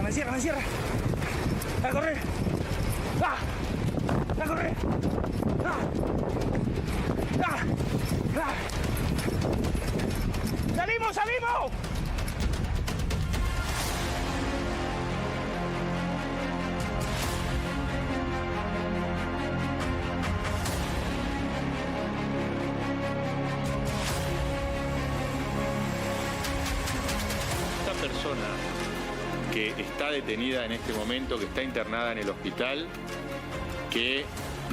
me cierran. ¡A correr! ¡Ah! ¡A correr! ¡Ah! ¡Ah! ¡Ah! ¡Salimos! Esta persona que está detenida en este momento, que está internada en el hospital, que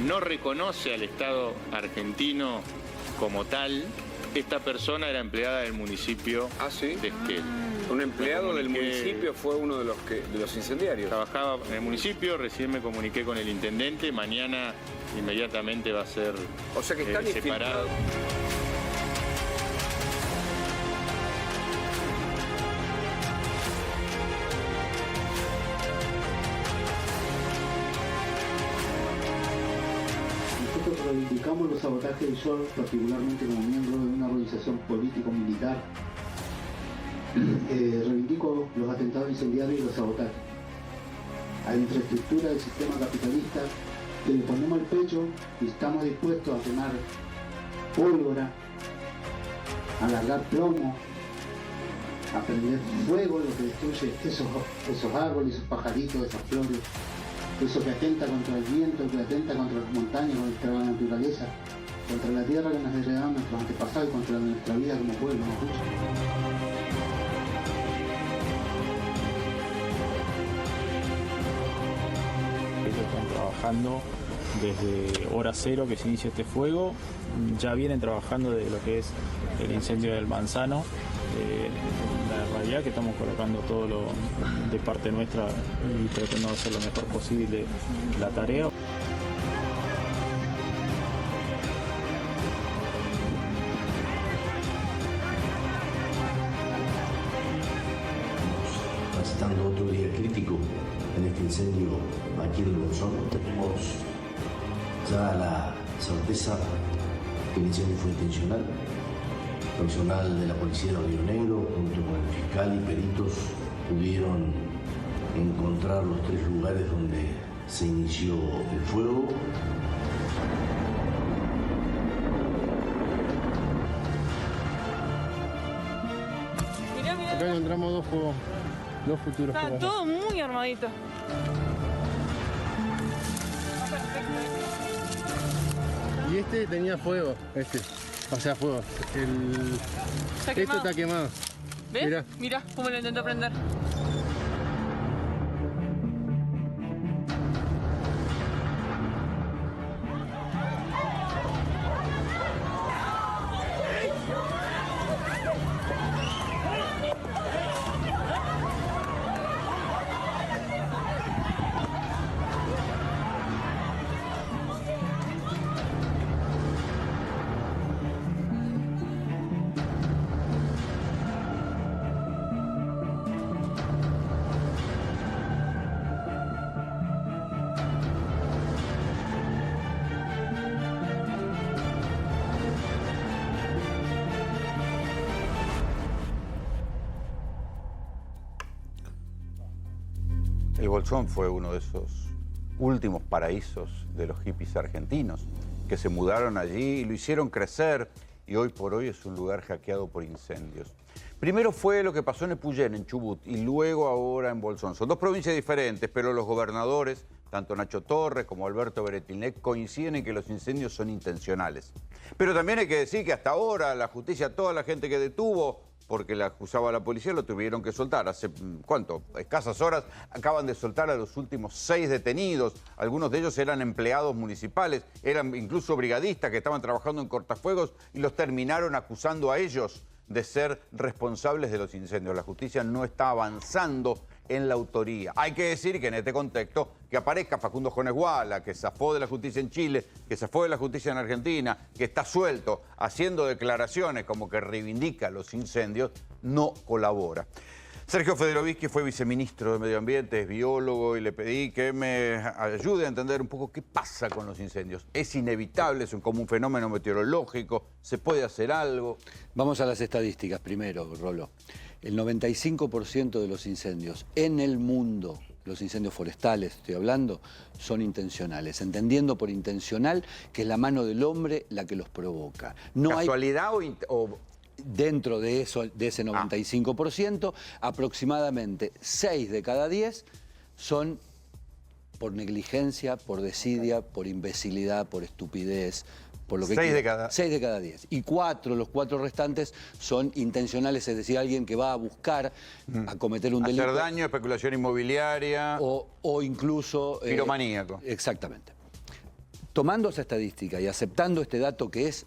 no reconoce al Estado argentino como tal, esta persona era empleada del municipio de Esquel. Un empleado del municipio fue uno de los incendiarios. Trabajaba en el municipio, recién me comuniqué con el intendente, mañana inmediatamente va a ser o sea que están separado. Nosotros reivindicamos los sabotajes del SOR, particularmente como miembro de una organización político-militar. Reivindico los atentados incendiarios y los sabotajes a la infraestructura del sistema capitalista, que le ponemos el pecho y estamos dispuestos a quemar pólvora, a largar plomo, a prender fuego, lo que destruye esos árboles, esos pajaritos, esas flores, eso que atenta contra el viento, que atenta contra las montañas, contra la naturaleza, contra la tierra que nos heredaron nuestros antepasados y contra nuestra vida como pueblo mapuche. Ellos están trabajando desde hora cero que se inicia este fuego, ya vienen trabajando de lo que es el incendio del Manzano. La realidad es que estamos colocando todo lo de parte nuestra y tratando de hacer lo mejor posible la tarea. Transitando otro día crítico en este incendio aquí del Bolsón, tenemos ya la certeza que el incendio fue intencional. Personal de la policía de Río Negro, junto con el fiscal y peritos, pudieron encontrar los 3 lugares donde se inició el fuego. Acá encontramos dos futuros. Está todo muy armadito. Y este tenía fuego, O sea, fuego. Este está quemado. ¿Ves? Mirá cómo lo intentó prender. El Bolsón fue uno de esos últimos paraísos de los hippies argentinos que se mudaron allí y lo hicieron crecer y hoy por hoy es un lugar hackeado por incendios. Primero fue lo que pasó en Epuyén, en Chubut, y luego ahora en Bolsón. Son 2 provincias diferentes, pero los gobernadores, tanto Nacho Torres como Alberto Beretilnec, coinciden en que los incendios son intencionales. Pero también hay que decir que hasta ahora la justicia, toda la gente que detuvo, porque la acusaba la policía, lo tuvieron que soltar. Hace, ¿cuánto? Escasas horas acaban de soltar a los últimos 6 detenidos. Algunos de ellos eran empleados municipales, eran incluso brigadistas que estaban trabajando en cortafuegos y los terminaron acusando a ellos de ser responsables de los incendios. La justicia no está avanzando en la autoría. Hay que decir que en este contexto que aparezca Facundo Jones Guala, que zafó de la justicia en Chile, que zafó de la justicia en Argentina, que está suelto, haciendo declaraciones como que reivindica los incendios, no colabora. Sergio Federovisky fue viceministro de Medio Ambiente, es biólogo, y le pedí que me ayude a entender un poco qué pasa con los incendios. ¿Es inevitable? ¿Es como un fenómeno meteorológico? ¿Se puede hacer algo? Vamos a las estadísticas primero, Rolo. El 95% de los incendios en el mundo, los incendios forestales, estoy hablando, son intencionales. Entendiendo por intencional que es la mano del hombre la que los provoca. No ¿Casualidad o...? Dentro de ese 95%, aproximadamente 6 de cada 10 son por negligencia, por desidia, por imbecilidad, por estupidez, por lo que 6 de cada... 6 de cada 10. Y los 4 restantes son intencionales, es decir, alguien que va a buscar a cometer un delito. Hacer daño, especulación inmobiliaria... O incluso... piromaníaco. Exactamente. Tomando esa estadística y aceptando este dato que es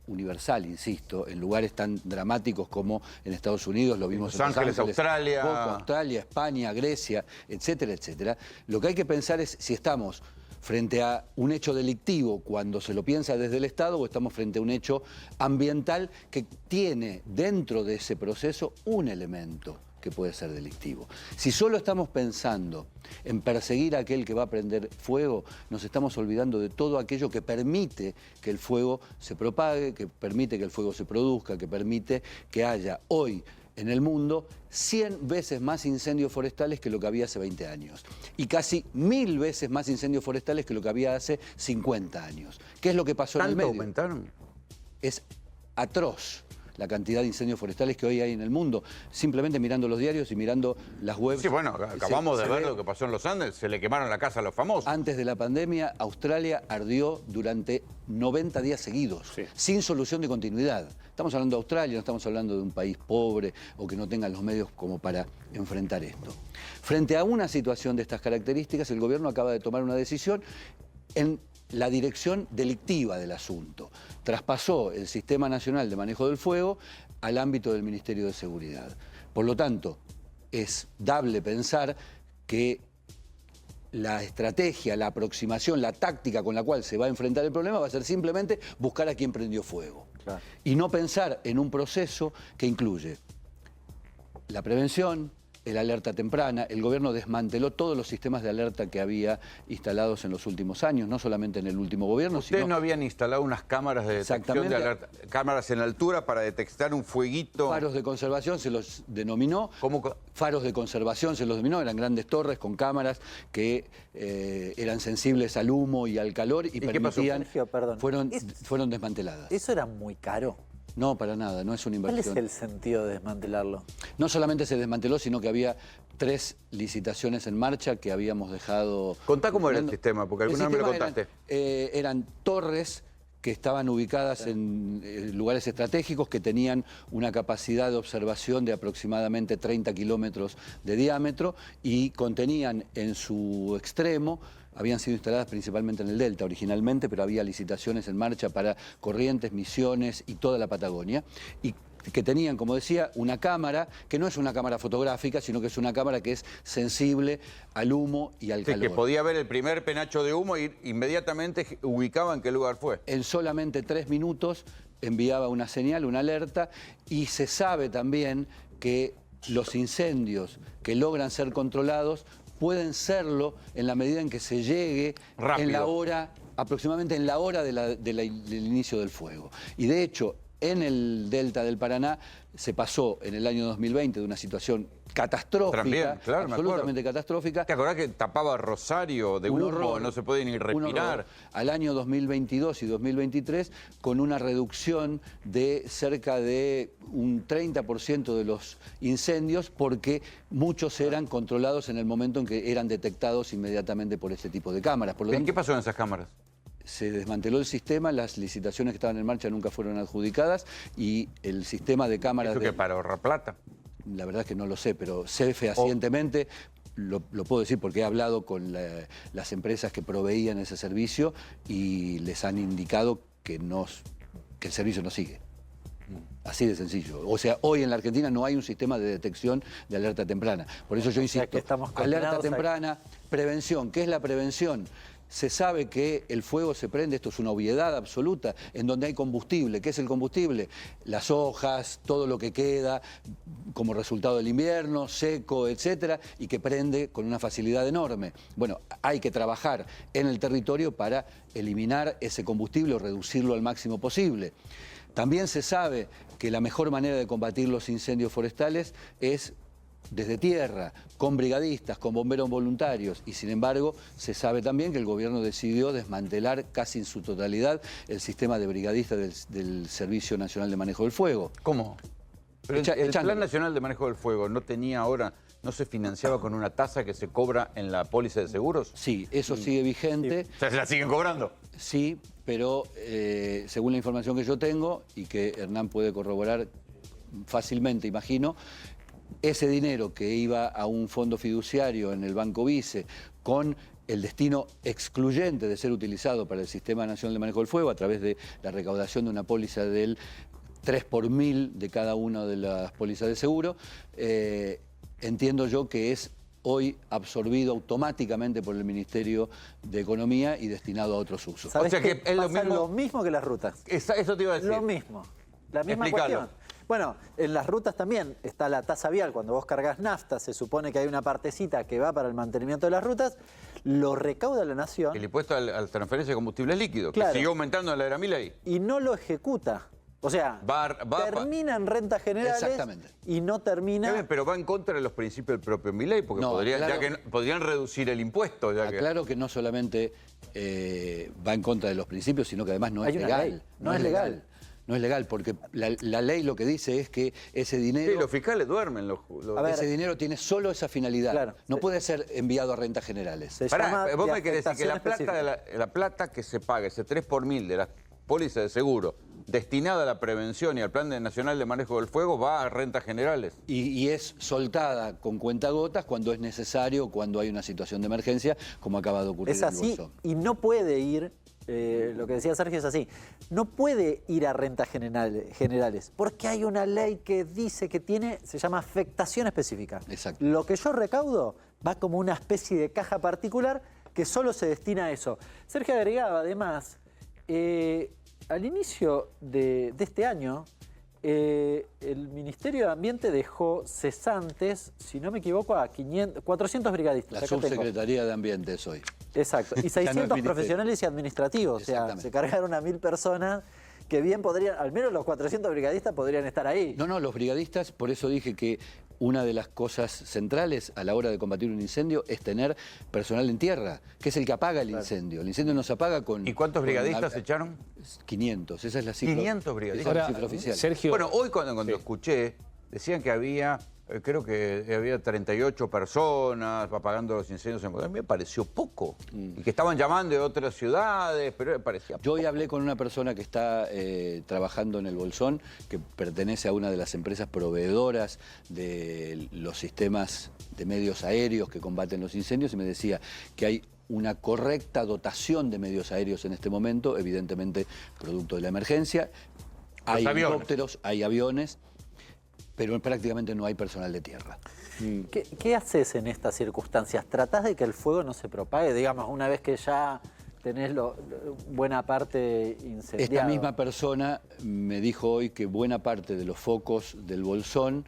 universal, insisto, en lugares tan dramáticos como en Estados Unidos, lo vimos en Los Ángeles, Australia, España, Grecia, etcétera, etcétera. Lo que hay que pensar es si estamos frente a un hecho delictivo cuando se lo piensa desde el Estado o estamos frente a un hecho ambiental que tiene dentro de ese proceso un elemento que puede ser delictivo. Si solo estamos pensando en perseguir a aquel que va a prender fuego, nos estamos olvidando de todo aquello que permite que el fuego se propague, que permite que el fuego se produzca, que permite que haya hoy en el mundo 100 veces más incendios forestales que lo que había hace 20 años. Y casi 1000 veces más incendios forestales que lo que había hace 50 años. ¿Qué es lo que pasó en el medio? ¿Tanto aumentaron? Es atroz la cantidad de incendios forestales que hoy hay en el mundo, simplemente mirando los diarios y mirando las webs. Sí, bueno, acabamos de ver lo que pasó en los Andes, se le quemaron la casa a los famosos. Antes de la pandemia, Australia ardió durante 90 días seguidos, sin solución de continuidad. Estamos hablando de Australia, no estamos hablando de un país pobre o que no tenga los medios como para enfrentar esto. Frente a una situación de estas características, el gobierno acaba de tomar una decisión en la dirección delictiva del asunto. Traspasó el Sistema Nacional de Manejo del Fuego al ámbito del Ministerio de Seguridad. Por lo tanto, es dable pensar que la estrategia, la aproximación, la táctica con la cual se va a enfrentar el problema va a ser simplemente buscar a quien prendió fuego. Claro. Y no pensar en un proceso que incluye la prevención, el alerta temprana. El gobierno desmanteló todos los sistemas de alerta que había instalados en los últimos años, no solamente en el último gobierno, ¿Ustedes no habían instalado unas cámaras de detección de alerta? Cámaras en altura para detectar un fueguito. Faros de conservación se los denominó. ¿Cómo? Faros de conservación se los denominó, eran grandes torres con cámaras que eran sensibles al humo y al calor y permitían... ¿Qué pasó? Perdón. Fueron desmanteladas. ¿Eso era muy caro? No, para nada, no es una inversión. ¿Cuál es el sentido de desmantelarlo? No solamente se desmanteló, sino que había 3 licitaciones en marcha que habíamos dejado... Contá cómo era el sistema, porque alguna vez me lo contaste. Eran torres que estaban ubicadas en lugares estratégicos que tenían una capacidad de observación de aproximadamente 30 kilómetros de diámetro y contenían en su extremo... Habían sido instaladas principalmente en el Delta originalmente, pero había licitaciones en marcha para Corrientes, Misiones y toda la Patagonia. Y que tenían, como decía, una cámara, que no es una cámara fotográfica, sino que es una cámara que es sensible al humo y al calor. Que podía ver el primer penacho de humo y inmediatamente ubicaba en qué lugar fue. En solamente 3 minutos enviaba una señal, una alerta, y se sabe también que los incendios que logran ser controlados pueden serlo en la medida en que se llegue en la hora, aproximadamente en la hora del inicio del fuego. Y de hecho, en el Delta del Paraná se pasó en el año 2020 de una situación catastrófica, también, claro, absolutamente catastrófica. ¿Te acordás que tapaba Rosario de humo, no se puede ni respirar? Al año 2022 y 2023, con una reducción de cerca de un 30% de los incendios, porque muchos eran controlados en el momento en que eran detectados inmediatamente por este tipo de cámaras. Por lo tanto, ¿qué pasó en esas cámaras? Se desmanteló el sistema, las licitaciones que estaban en marcha nunca fueron adjudicadas y el sistema de cámaras... ¿Eso que para ahorrar plata? La verdad es que no lo sé, pero sé fehacientemente, lo puedo decir porque he hablado con las empresas que proveían ese servicio y les han indicado que el servicio no sigue. Así de sencillo. O sea, hoy en la Argentina no hay un sistema de detección de alerta temprana. Por eso yo insisto, alerta temprana, prevención. ¿Qué es la prevención? se sabe que el fuego se prende, esto es una obviedad absoluta, en donde hay combustible. ¿Qué es el combustible? Las hojas, todo lo que queda como resultado del invierno, seco, etcétera, y que prende con una facilidad enorme. Bueno, hay que trabajar en el territorio para eliminar ese combustible o reducirlo al máximo posible. También se sabe que la mejor manera de combatir los incendios forestales es desde tierra, con brigadistas, con bomberos voluntarios, y sin embargo se sabe también que el gobierno decidió desmantelar casi en su totalidad el sistema de brigadistas del Servicio Nacional de Manejo del Fuego. ¿Cómo? Pero el Plan Nacional de Manejo del Fuego no tenía ahora, no se financiaba con una tasa que se cobra en la póliza de seguros. Sí, eso sigue vigente. Sí. O sea, ¿se la siguen cobrando? Sí, pero según la información que yo tengo y que Hernán puede corroborar fácilmente, imagino, ese dinero que iba a un fondo fiduciario en el Banco Vice con el destino excluyente de ser utilizado para el Sistema Nacional de Manejo del Fuego a través de la recaudación de una póliza del 3 por 1000 de cada una de las pólizas de seguro, entiendo yo que es hoy absorbido automáticamente por el Ministerio de Economía y destinado a otros usos. ¿Sabés o sea que es lo mismo que las rutas? Eso te iba a decir. Lo mismo, la misma cuestión. Bueno, en las rutas también está la tasa vial. Cuando vos cargas nafta, se supone que hay una partecita que va para el mantenimiento de las rutas, lo recauda la Nación. El impuesto a la transferencia de combustibles líquidos, claro, que siguió aumentando en la era Milei. Y no lo ejecuta. O sea, termina en rentas generales y no termina... Pero va en contra de los principios del propio Milei, porque no, podrían reducir el impuesto. Claro que no solamente va en contra de los principios, sino que además no es legal. No es legal. No es legal, porque la ley lo que dice es que ese dinero... Sí, los fiscales duermen. Ese dinero tiene solo esa finalidad. Claro, no puede ser enviado a rentas generales. Vos me querés decir que la plata que se paga, ese 3 por 1000 de las pólizas de seguro, destinada a la prevención y al Plan Nacional de Manejo del Fuego, va a rentas generales. Y es soltada con cuentagotas cuando es necesario, cuando hay una situación de emergencia, como acaba de ocurrir en el Bolsón. Es así, y no puede ir... lo que decía Sergio es así, no puede ir a rentas generales, porque hay una ley que dice que tiene, se llama afectación específica. Exacto. Lo que yo recaudo va como una especie de caja particular que solo se destina a eso. Sergio agregaba además, al inicio de este año, el Ministerio de Ambiente dejó cesantes, si no me equivoco, a 400 brigadistas. La Subsecretaría de Ambiente es hoy. Exacto, y 600 profesionales y administrativos, o sea, se cargaron a 1000 personas que bien podrían, al menos los 400 brigadistas podrían estar ahí. No, los brigadistas, por eso dije que una de las cosas centrales a la hora de combatir un incendio es tener personal en tierra, que es el que apaga el incendio. El incendio no se apaga con... ¿Y cuántos brigadistas se echaron? 500, esa es la cifra. 500 brigadistas. Esa es la cifra oficial. Sergio... Bueno, hoy cuando escuché, decían que había... creo que había 38 personas apagando los incendios en Bogotá. A mí me pareció poco. Y que estaban llamando de otras ciudades, pero me parecía poco. Yo hoy hablé con una persona que está trabajando en el Bolsón, que pertenece a una de las empresas proveedoras de los sistemas de medios aéreos que combaten los incendios, y me decía que hay una correcta dotación de medios aéreos en este momento, evidentemente producto de la emergencia. Hay helicópteros, hay aviones, pero prácticamente no hay personal de tierra. ¿Qué haces en estas circunstancias? ¿Tratás de que el fuego no se propague? Digamos, una vez que ya tenés buena parte incendiada. Esta misma persona me dijo hoy que buena parte de los focos del Bolsón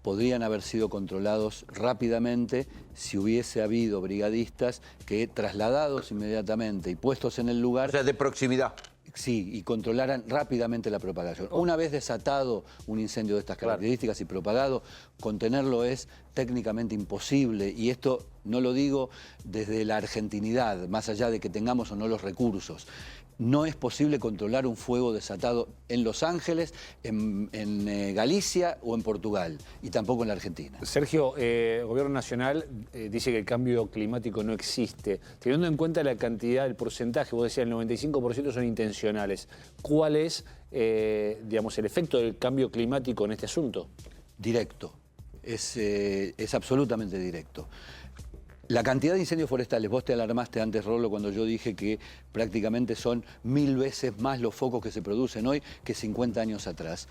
podrían haber sido controlados rápidamente si hubiese habido brigadistas que, trasladados inmediatamente y puestos en el lugar... O sea, de proximidad. Sí, y controlaran rápidamente la propagación. Una vez desatado un incendio de estas características y propagado, contenerlo es técnicamente imposible. Y esto no lo digo desde la argentinidad, más allá de que tengamos o no los recursos. No es posible controlar un fuego desatado en Los Ángeles, en Galicia o en Portugal, y tampoco en la Argentina. Sergio, el Gobierno Nacional dice que el cambio climático no existe. Teniendo en cuenta la cantidad, el porcentaje, vos decías el 95% son intencionales. ¿Cuál es, digamos, el efecto del cambio climático en este asunto? Directo. Es absolutamente directo. La cantidad de incendios forestales, vos te alarmaste antes, Rolo, cuando yo dije que prácticamente son 1000 veces más los focos que se producen hoy que 50 años atrás.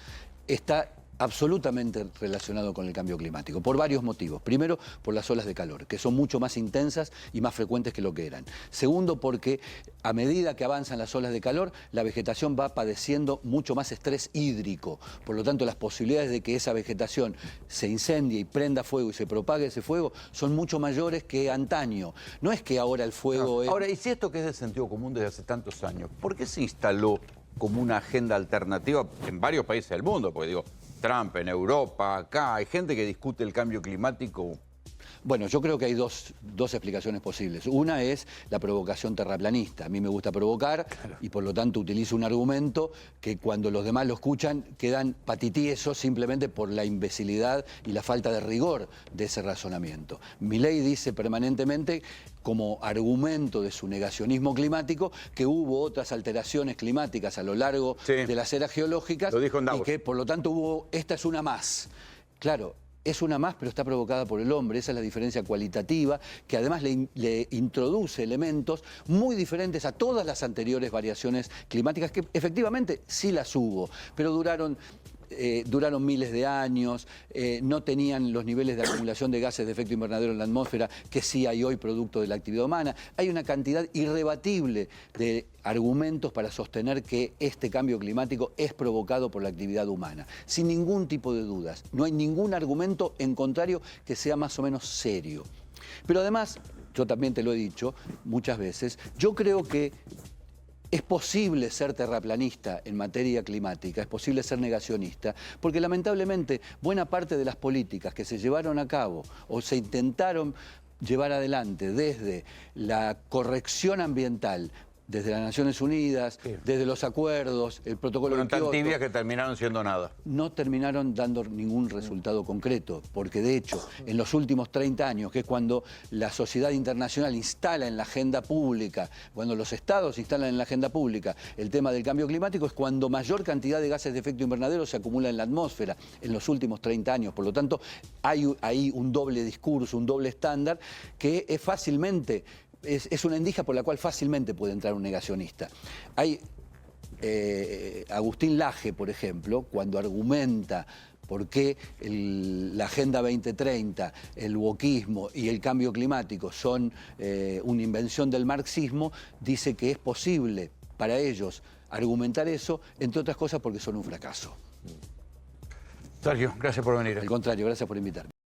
Está absolutamente relacionado con el cambio climático, por varios motivos. Primero, por las olas de calor, que son mucho más intensas y más frecuentes que lo que eran. Segundo, porque a medida que avanzan las olas de calor, la vegetación va padeciendo mucho más estrés hídrico. Por lo tanto, las posibilidades de que esa vegetación se incendie y prenda fuego y se propague ese fuego son mucho mayores que antaño. No es que ahora el fuego es... Ahora, y si esto que es de sentido común desde hace tantos años, ¿por qué se instaló como una agenda alternativa en varios países del mundo? Porque digo, Trump en Europa, acá, hay gente que discute el cambio climático. Bueno, yo creo que hay dos explicaciones posibles. Una es la provocación terraplanista. A mí me gusta provocar y por lo tanto utilizo un argumento que cuando los demás lo escuchan quedan patitiesos simplemente por la imbecilidad y la falta de rigor de ese razonamiento. Milei dice permanentemente, como argumento de su negacionismo climático, que hubo otras alteraciones climáticas a lo largo de las eras geológicas y que por lo tanto esta es una más. Claro, es una más, pero está provocada por el hombre. Esa es la diferencia cualitativa, que además le introduce elementos muy diferentes a todas las anteriores variaciones climáticas, que efectivamente sí las hubo, pero duraron miles de años, no tenían los niveles de acumulación de gases de efecto invernadero en la atmósfera que sí hay hoy producto de la actividad humana. Hay una cantidad irrebatible de argumentos para sostener que este cambio climático es provocado por la actividad humana, sin ningún tipo de dudas. No hay ningún argumento en contrario que sea más o menos serio. Pero además, yo también te lo he dicho muchas veces, yo creo que es posible ser terraplanista en materia climática, es posible ser negacionista, porque lamentablemente buena parte de las políticas que se llevaron a cabo o se intentaron llevar adelante desde la corrección ambiental, desde las Naciones Unidas, desde los acuerdos, el protocolo de Kioto, tan tibias que terminaron siendo nada. No terminaron dando ningún resultado concreto, porque de hecho, en los últimos 30 años, que es cuando la sociedad internacional instala en la agenda pública, cuando los estados instalan en la agenda pública el tema del cambio climático, es cuando mayor cantidad de gases de efecto invernadero se acumula en la atmósfera, en los últimos 30 años. Por lo tanto, hay ahí un doble discurso, un doble estándar, que es fácilmente... Es una endija por la cual fácilmente puede entrar un negacionista. Hay Agustín Laje, por ejemplo, cuando argumenta por qué la Agenda 2030, el wokismo y el cambio climático son una invención del marxismo, dice que es posible para ellos argumentar eso, entre otras cosas porque son un fracaso. Sergio, gracias por venir. Al contrario, gracias por invitarme.